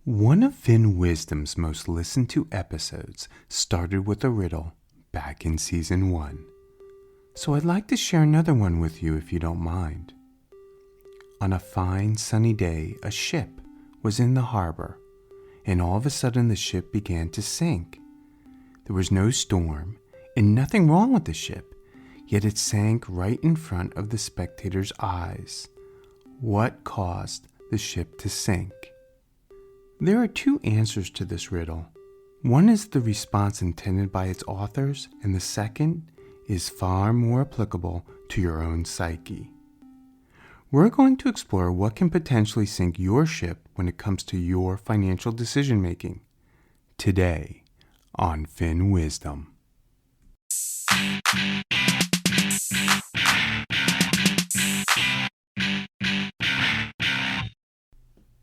One of FinWizdom's most listened to episodes started with a riddle back in season 1. So I'd like to share another one with you if you don't mind. On a fine sunny day, a ship was in the harbor, and all of a sudden the ship began to sink. There was no storm and nothing wrong with the ship, yet it sank right in front of the spectators' eyes. What caused the ship to sink? There are two answers to this riddle. One is the response intended by its authors, and the second is far more applicable to your own psyche. We're going to explore what can potentially sink your ship when it comes to your financial decision making. Today on FinWizdom.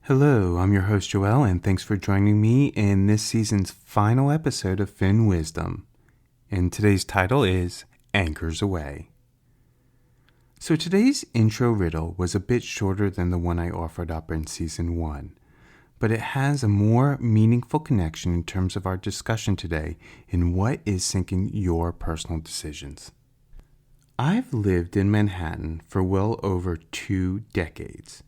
Hello, I'm your host Joel, and thanks for joining me in this season's final episode of FinWizdom. And today's title is Anchors Away. So today's intro riddle was a bit shorter than the one I offered up in season 1, but it has a more meaningful connection in terms of our discussion today in what is sinking your personal decisions. I've lived in Manhattan for well over 2 decades.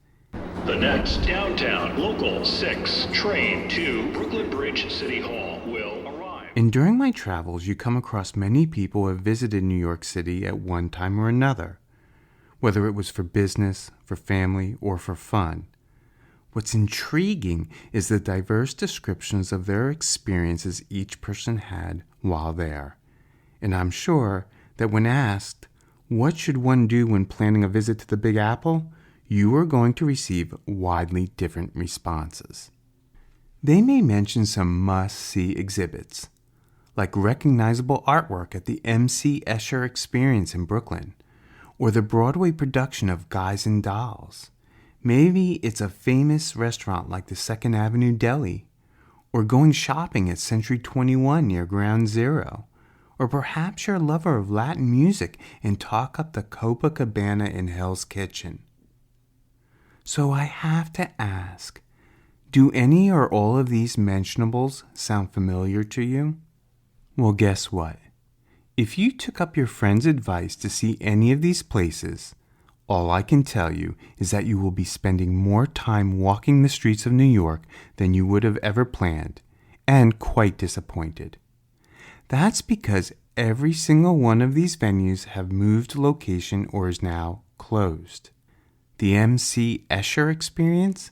The next downtown local 6 train to Brooklyn Bridge City Hall will arrive. And during my travels, you come across many people who have visited New York City at one time or another, whether it was for business, for family, or for fun. What's intriguing is the diverse descriptions of their experiences each person had while there. And I'm sure that when asked, what should one do when planning a visit to the Big Apple? You are going to receive widely different responses. They may mention some must-see exhibits, like recognizable artwork at the M.C. Escher Experience in Brooklyn, or the Broadway production of Guys and Dolls. Maybe it's a famous restaurant like the 2nd Avenue Deli, or going shopping at Century 21 near Ground Zero, or perhaps you're a lover of Latin music and talk up the Copacabana in Hell's Kitchen. So I have to ask, do any or all of these mentionables sound familiar to you? Well, guess what? If you took up your friend's advice to see any of these places, all I can tell you is that you will be spending more time walking the streets of New York than you would have ever planned, and quite disappointed. That's because every single one of these venues have moved location or is now closed. The M.C. Escher Experience?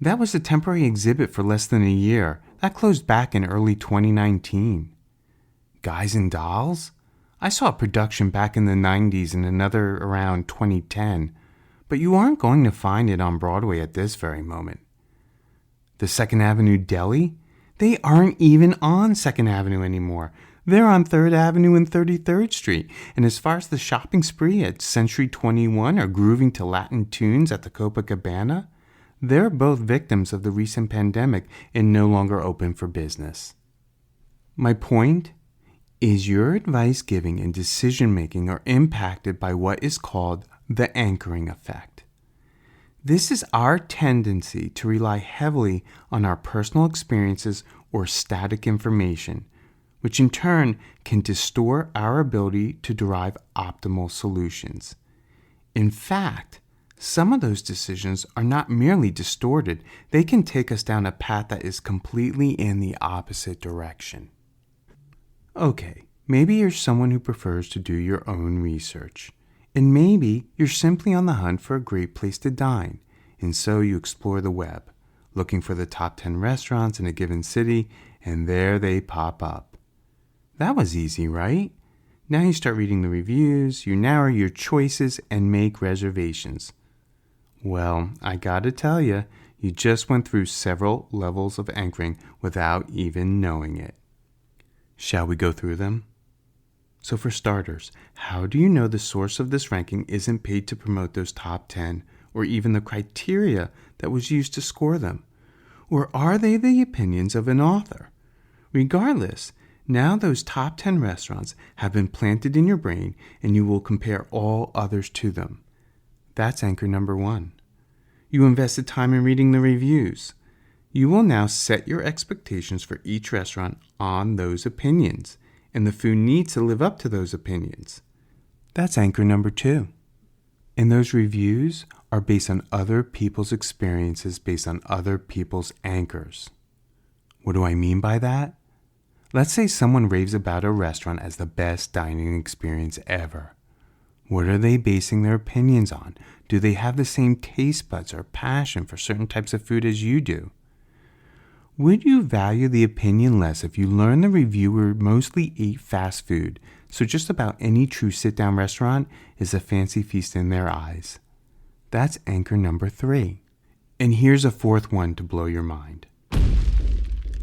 That was a temporary exhibit for less than a year. That closed back in early 2019. Guys and Dolls? I saw a production back in the 90s and another around 2010, but you aren't going to find it on Broadway at this very moment. The 2nd Avenue Deli? They aren't even on 2nd Avenue anymore. They're on 3rd Avenue and 33rd Street, and as far as the shopping spree at Century 21 or grooving to Latin tunes at the Copacabana, they're both victims of the recent pandemic and no longer open for business. My point is your advice giving and decision making are impacted by what is called the anchoring effect. This is our tendency to rely heavily on our personal experiences or static information, which in turn can distort our ability to derive optimal solutions. In fact, some of those decisions are not merely distorted, they can take us down a path that is completely in the opposite direction. Okay, maybe you're someone who prefers to do your own research, and maybe you're simply on the hunt for a great place to dine, and so you explore the web, looking for the top 10 restaurants in a given city, and there they pop up. That was easy, right? Now you start reading the reviews, you narrow your choices, and make reservations. Well, I gotta tell you, you just went through several levels of anchoring without even knowing it. Shall we go through them? So for starters, how do you know the source of this ranking isn't paid to promote those top 10 or even the criteria that was used to score them? Or are they the opinions of an author? Regardless, now those top 10 restaurants have been planted in your brain and you will compare all others to them. That's anchor number 1. You invested time in reading the reviews. You will now set your expectations for each restaurant on those opinions, and the food needs to live up to those opinions. That's anchor number 2. And those reviews are based on other people's experiences, based on other people's anchors. What do I mean by that? Let's say someone raves about a restaurant as the best dining experience ever. What are they basing their opinions on? Do they have the same taste buds or passion for certain types of food as you do? Would you value the opinion less if you learned the reviewer mostly ate fast food, so just about any true sit-down restaurant is a fancy feast in their eyes? That's anchor number 3. And here's a 4th one to blow your mind.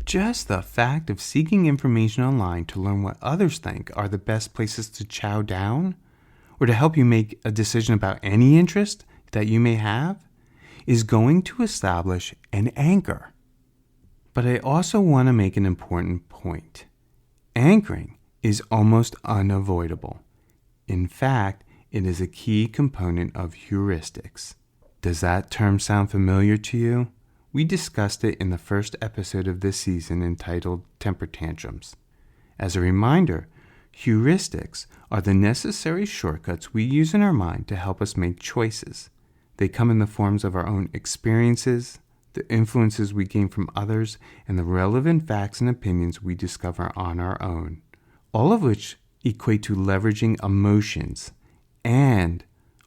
Just the fact of seeking information online to learn what others think are the best places to chow down, or to help you make a decision about any interest that you may have, is going to establish an anchor. But I also want to make an important point. Anchoring is almost unavoidable. In fact, it is a key component of heuristics. Does that term sound familiar to you? We discussed it in the first episode of this season entitled Temper Tantrums. As a reminder, heuristics are the necessary shortcuts we use in our mind to help us make choices. They come in the forms of our own experiences, the influences we gain from others, and the relevant facts and opinions we discover on our own, all of which equate to leveraging emotions, and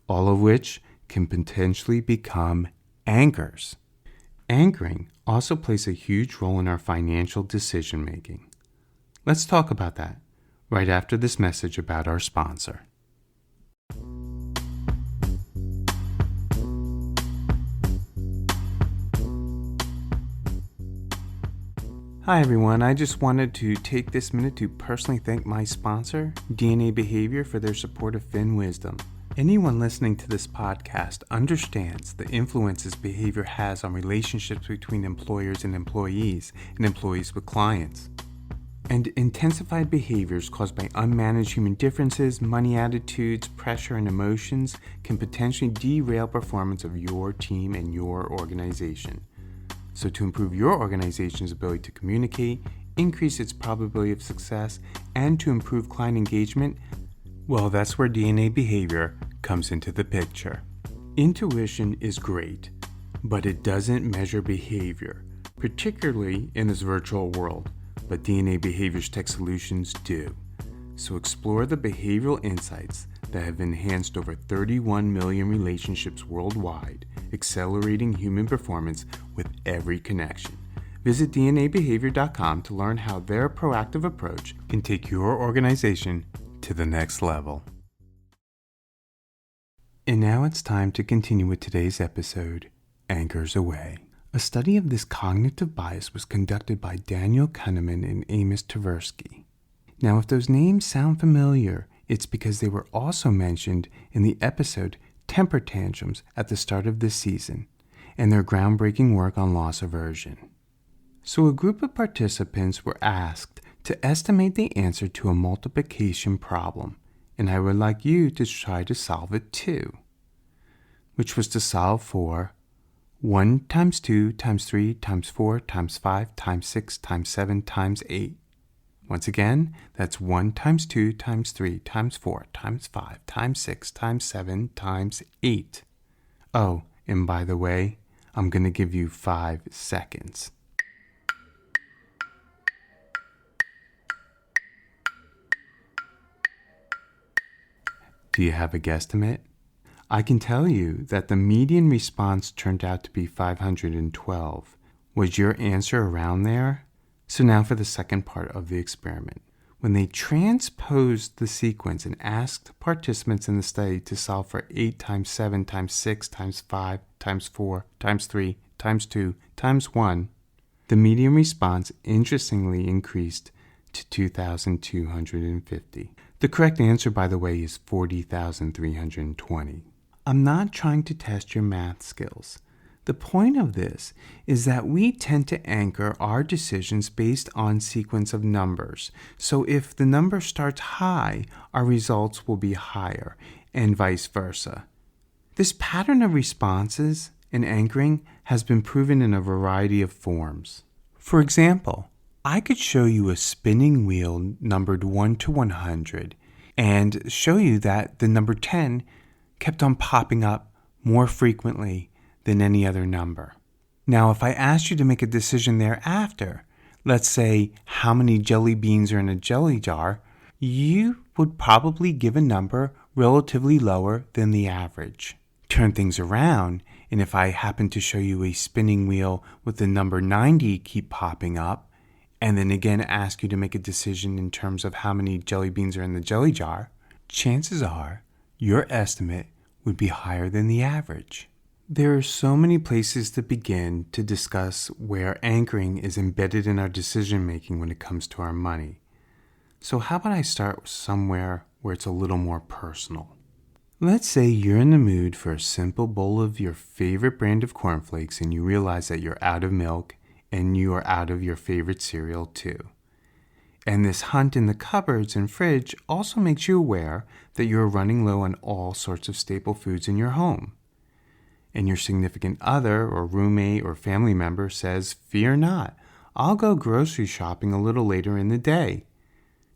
all of which can potentially become anchors. Anchoring also plays a huge role in our financial decision making. Let's talk about that right after this message about our sponsor. Hi everyone, I just wanted to take this minute to personally thank my sponsor, DNA Behavior, for their support of FinWizdom. Anyone listening to this podcast understands the influences behavior has on relationships between employers and employees with clients. And intensified behaviors caused by unmanaged human differences, money attitudes, pressure, and emotions can potentially derail performance of your team and your organization. So to improve your organization's ability to communicate, increase its probability of success, and to improve client engagement, well, that's where DNA Behavior comes into the picture. Intuition is great, but it doesn't measure behavior, particularly in this virtual world, but DNA Behavior's tech solutions do. So explore the behavioral insights that have enhanced over 31 million relationships worldwide, accelerating human performance with every connection. Visit DNABehavior.com to learn how their proactive approach can take your organization to the next level. And now it's time to continue with today's episode, Anchors Away. A study of this cognitive bias was conducted by Daniel Kahneman and Amos Tversky. Now, if those names sound familiar, it's because they were also mentioned in the episode Temper Tantrums at the start of this season, and their groundbreaking work on loss aversion. So a group of participants were asked to estimate the answer to a multiplication problem, and I would like you to try to solve it too, which was to solve for 1 times 2 times 3 times 4 times 5 times 6 times 7 times 8. Once again, that's 1 times 2 times 3 times 4 times 5 times 6 times 7 times 8. Oh, and by the way, I'm going to give you 5 seconds. Do you have a guesstimate? I can tell you that the median response turned out to be 512. Was your answer around there? So now for the second part of the experiment. When they transposed the sequence and asked participants in the study to solve for 8 times 7 times 6 times 5 times 4 times 3 times 2 times 1, the median response interestingly increased to 2,250. The correct answer, by the way, is 40,320. I'm not trying to test your math skills. The point of this is that we tend to anchor our decisions based on sequence of numbers. So if the number starts high, our results will be higher, and vice versa. This pattern of responses and anchoring has been proven in a variety of forms. For example, I could show you a spinning wheel numbered 1 to 100 and show you that the number 10 kept on popping up more frequently than any other number. Now, if I asked you to make a decision thereafter, let's say how many jelly beans are in a jelly jar, you would probably give a number relatively lower than the average. Turn things around, and if I happen to show you a spinning wheel with the number 90 keep popping up, and then again ask you to make a decision in terms of how many jelly beans are in the jelly jar, chances are your estimate would be higher than the average. There are so many places to begin to discuss where anchoring is embedded in our decision making when it comes to our money. So how about I start somewhere where it's a little more personal? Let's say you're in the mood for a simple bowl of your favorite brand of cornflakes and you realize that you're out of milk and you are out of your favorite cereal too. And this hunt in the cupboards and fridge also makes you aware that you're running low on all sorts of staple foods in your home. And your significant other or roommate or family member says, "Fear not, I'll go grocery shopping a little later in the day."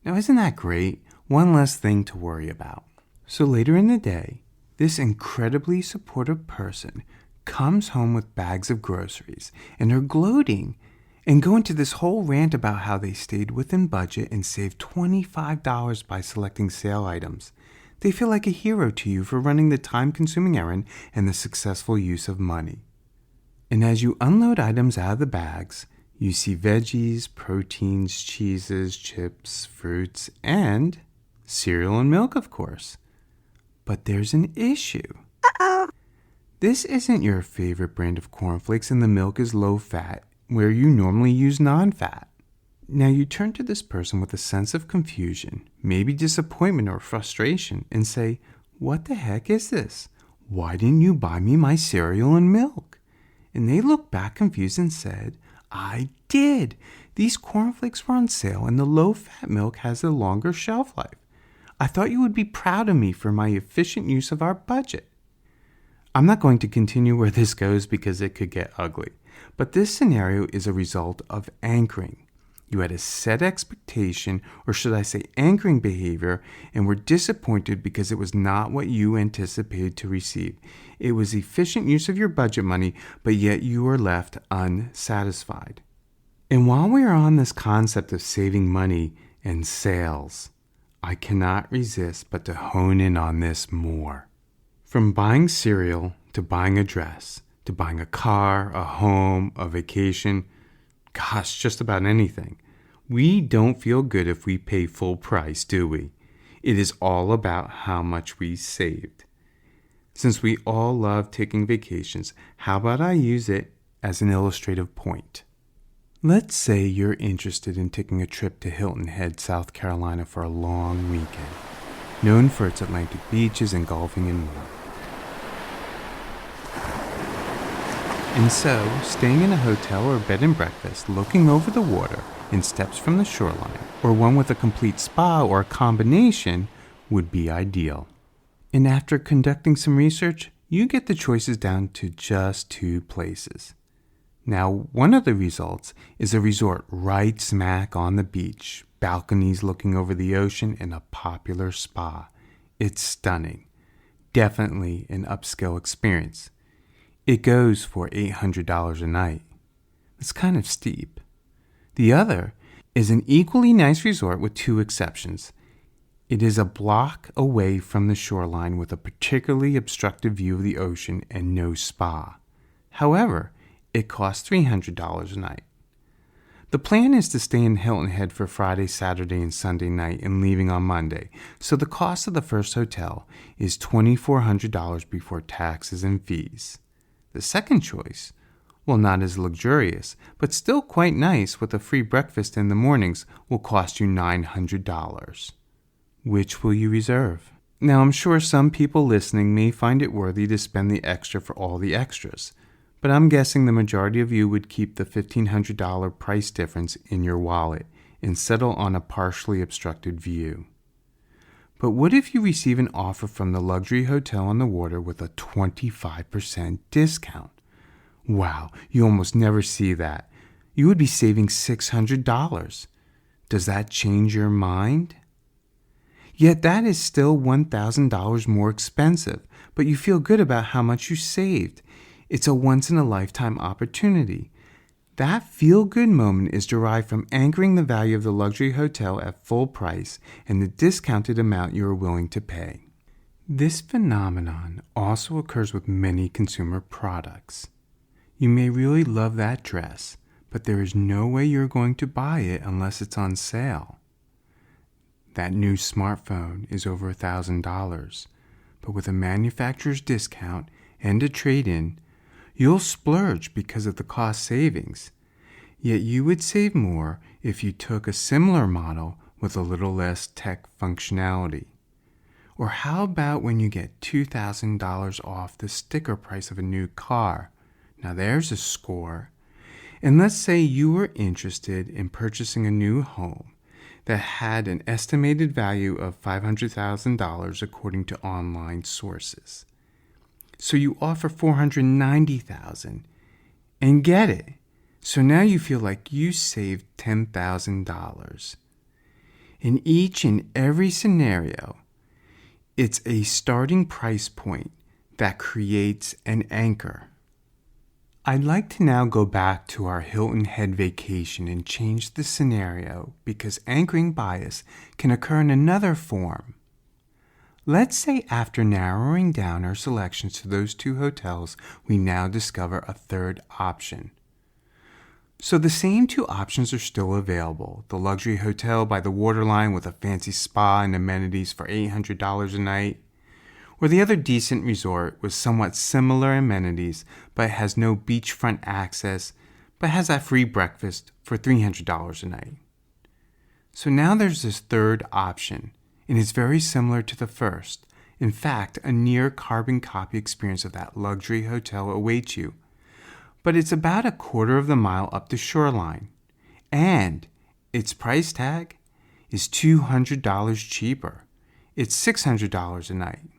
Now, isn't that great? One less thing to worry about. So later in the day, this incredibly supportive person comes home with bags of groceries and they're gloating and go into this whole rant about how they stayed within budget and saved $25 by selecting sale items. They feel like a hero to you for running the time-consuming errand and the successful use of money. And as you unload items out of the bags, you see veggies, proteins, cheeses, chips, fruits, and cereal and milk, of course. But there's an issue. This isn't your favorite brand of cornflakes and the milk is low-fat, where you normally use non-fat. Now you turn to this person with a sense of confusion, maybe disappointment or frustration, and say, "What the heck is this? Why didn't you buy me my cereal and milk?" And they look back confused and said, "I did. These cornflakes were on sale and the low-fat milk has a longer shelf life. I thought you would be proud of me for my efficient use of our budget." I'm not going to continue where this goes because it could get ugly, but this scenario is a result of anchoring. You had a set expectation, or should I say anchoring behavior, and were disappointed because it was not what you anticipated to receive. It was efficient use of your budget money, but yet you were left unsatisfied. And while we are on this concept of saving money and sales, I cannot resist but to hone in on this more. From buying cereal to buying a dress, to buying a car, a home, a vacation, gosh, just about anything. We don't feel good if we pay full price, do we? It is all about how much we saved. Since we all love taking vacations, how about I use it as an illustrative point? Let's say you're interested in taking a trip to Hilton Head, South Carolina for a long weekend, known for its Atlantic beaches and golfing and more. And so, staying in a hotel or bed and breakfast looking over the water in steps from the shoreline, or one with a complete spa or a combination, would be ideal. And after conducting some research, you get the choices down to just 2 places. Now, one of the results is a resort right smack on the beach, balconies looking over the ocean, and a popular spa. It's stunning. Definitely an upscale experience. It goes for $800 a night. It's kind of steep. The other is an equally nice resort with 2 exceptions. It is a block away from the shoreline with a particularly obstructive view of the ocean and no spa. However, it costs $300 a night. The plan is to stay in Hilton Head for Friday, Saturday, and Sunday night and leaving on Monday, so the cost of the first hotel is $2,400 before taxes and fees. The second choice, while not as luxurious, but still quite nice with a free breakfast in the mornings, will cost you $900. Which will you reserve? Now, I'm sure some people listening may find it worthy to spend the extra for all the extras, but I'm guessing the majority of you would keep the $1,500 price difference in your wallet and settle on a partially obstructed view. But what if you receive an offer from the luxury hotel on the water with a 25% discount? Wow, you almost never see that. You would be saving $600. Does that change your mind? Yet that is still $1,000 more expensive, but you feel good about how much you saved. It's a once-in-a-lifetime opportunity. That feel-good moment is derived from anchoring the value of the luxury hotel at full price and the discounted amount you are willing to pay. This phenomenon also occurs with many consumer products. You may really love that dress, but there is no way you're going to buy it unless it's on sale. That new smartphone is over $1,000, but with a manufacturer's discount and a trade-in, you'll splurge because of the cost savings. Yet you would save more if you took a similar model with a little less tech functionality. Or how about when you get $2,000 off the sticker price of a new car? Now there's a score. And let's say you were interested in purchasing a new home that had an estimated value of $500,000 according to online sources. So you offer $490,000 and get it. So now you feel like you saved $10,000. In each and every scenario, it's a starting price point that creates an anchor. I'd like to now go back to our Hilton Head vacation and change the scenario because anchoring bias can occur in another form. Let's say after narrowing down our selections to those two hotels, we now discover a third option. So the same two options are still available. The luxury hotel by the waterline with a fancy spa and amenities for $800 a night, or the other decent resort with somewhat similar amenities but has no beachfront access but has that free breakfast for $300 a night. So now there's this third option, and it's very similar to the first. In fact, a near carbon copy experience of that luxury hotel awaits you. But it's about a quarter of the mile up the shoreline, and its price tag is $200 cheaper. It's $600 a night.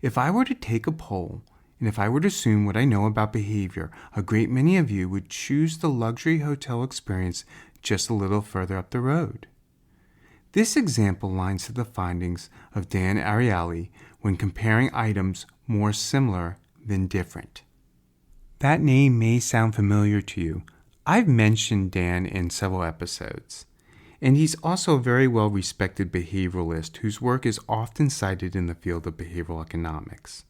If I were to take a poll, and if I were to assume what I know about behavior, a great many of you would choose the luxury hotel experience just a little further up the road. This example lines to the findings of Dan Ariely when comparing items more similar than different. That name may sound familiar to you. I've mentioned Dan in several episodes, and he's also a very well-respected behavioralist whose work is often cited in the field of behavioral economics.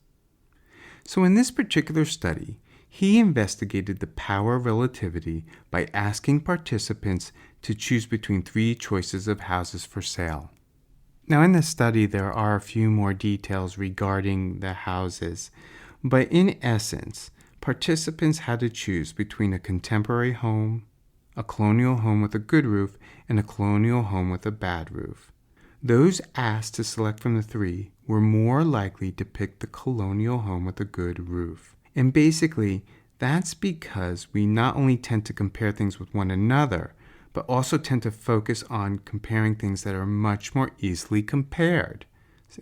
So in this particular study, he investigated the power of relativity by asking participants to choose between three choices of houses for sale. Now in this study, there are a few more details regarding the houses, but in essence, participants had to choose between a contemporary home, a colonial home with a good roof, and a colonial home with a bad roof. Those asked to select from the three were more likely to pick the colonial home with a good roof. And basically, that's because we not only tend to compare things with one another, but also tend to focus on comparing things that are much more easily compared.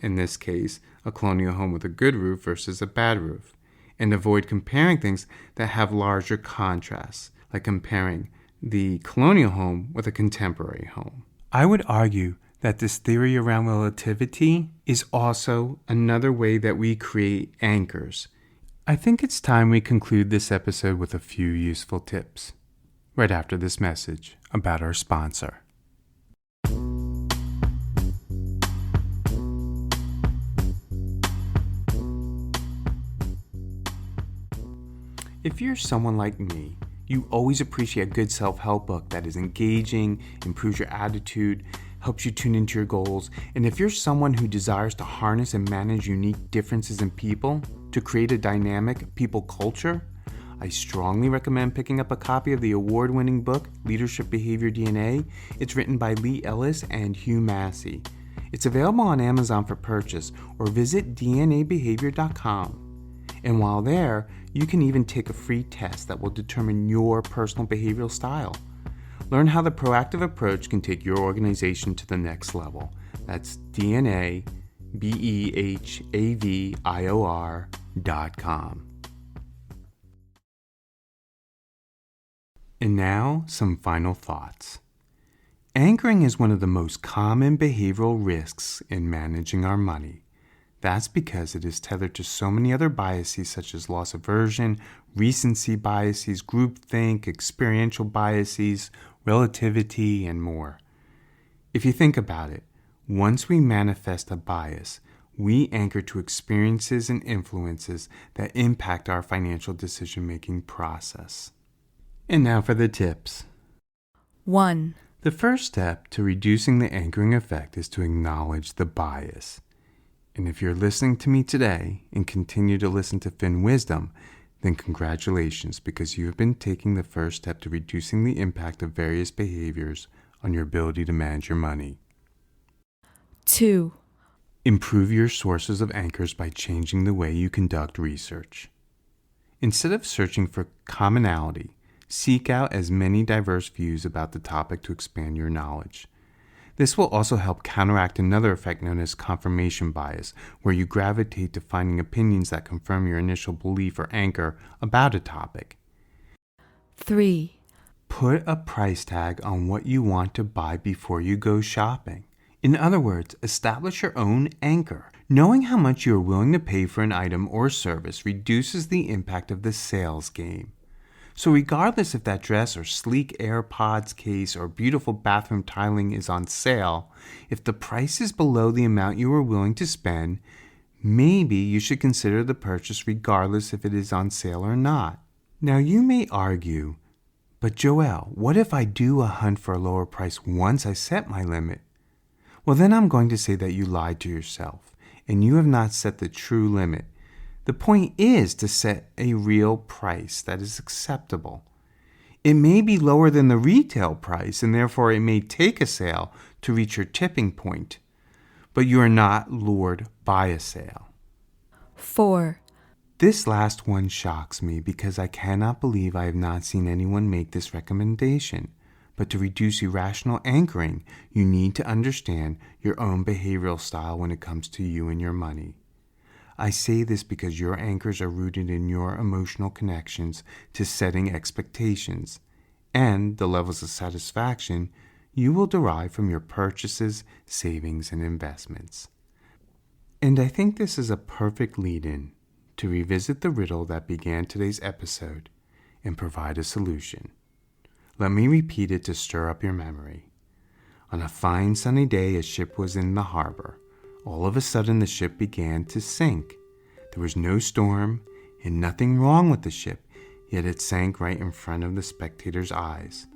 In this case, a colonial home with a good roof versus a bad roof. And avoid comparing things that have larger contrasts, like comparing the colonial home with a contemporary home. I would argue that this theory around relativity is also another way that we create anchors. I think it's time we conclude this episode with a few useful tips, right after this message about our sponsor. If you're someone like me, you always appreciate a good self-help book that is engaging, improves your attitude, helps you tune into your goals. And if you're someone who desires to harness and manage unique differences in people to create a dynamic people culture, I strongly recommend picking up a copy of the award-winning book, Leadership Behavior DNA. It's written by Lee Ellis and Hugh Massey. It's available on Amazon for purchase, or visit dnabehavior.com. And while there, you can even take a free test that will determine your personal behavioral style. Learn how the proactive approach can take your organization to the next level. That's dnabehavior.com. And now, some final thoughts. Anchoring is one of the most common behavioral risks in managing our money. That's because it is tethered to so many other biases such as loss aversion, recency biases, groupthink, experiential biases, relativity, and more. If you think about it, once we manifest a bias, we anchor to experiences and influences that impact our financial decision-making process. And now for the tips. 1. The first step to reducing the anchoring effect is to acknowledge the bias. And if you're listening to me today and continue to listen to FinWizdom, then congratulations, because you have been taking the first step to reducing the impact of various behaviors on your ability to manage your money. 2. Improve your sources of anchors by changing the way you conduct research. Instead of searching for commonality, seek out as many diverse views about the topic to expand your knowledge. This will also help counteract another effect known as confirmation bias, where you gravitate to finding opinions that confirm your initial belief or anchor about a topic. 3. Put a price tag on what you want to buy before you go shopping. In other words, establish your own anchor. Knowing how much you are willing to pay for an item or service reduces the impact of the sales game. So regardless if that dress or sleek AirPods case or beautiful bathroom tiling is on sale, if the price is below the amount you are willing to spend, maybe you should consider the purchase regardless if it is on sale or not. Now you may argue, but Joel, what if I do a hunt for a lower price once I set my limit? Well, then I'm going to say that you lied to yourself and you have not set the true limit. The point is to set a real price that is acceptable. It may be lower than the retail price, and therefore it may take a sale to reach your tipping point, but you are not lured by a sale. 4. This last one shocks me because I cannot believe I have not seen anyone make this recommendation. But to reduce irrational anchoring, you need to understand your own behavioral style when it comes to you and your money. I say this because your anchors are rooted in your emotional connections to setting expectations and the levels of satisfaction you will derive from your purchases, savings, and investments. And I think this is a perfect lead-in to revisit the riddle that began today's episode and provide a solution. Let me repeat it to stir up your memory. On a fine sunny day, a ship was in the harbor. All of a sudden, the ship began to sink. There was no storm and nothing wrong with the ship, yet it sank right in front of the spectators' eyes.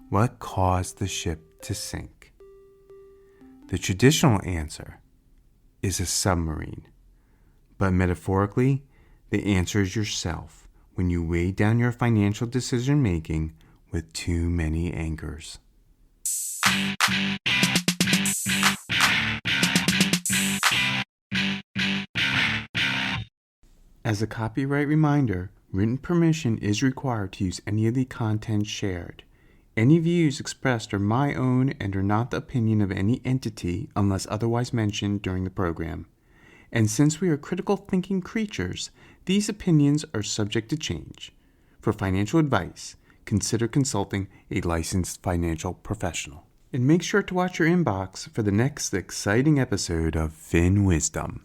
What caused the ship to sink? The traditional answer is a submarine. But metaphorically, the answer is yourself when you weigh down your financial decision-making with too many anchors. As a copyright reminder, written permission is required to use any of the content shared. Any views expressed are my own and are not the opinion of any entity unless otherwise mentioned during the program. And since we are critical thinking creatures, these opinions are subject to change. For financial advice, consider consulting a licensed financial professional. And make sure to watch your inbox for the next exciting episode of FinWizdom.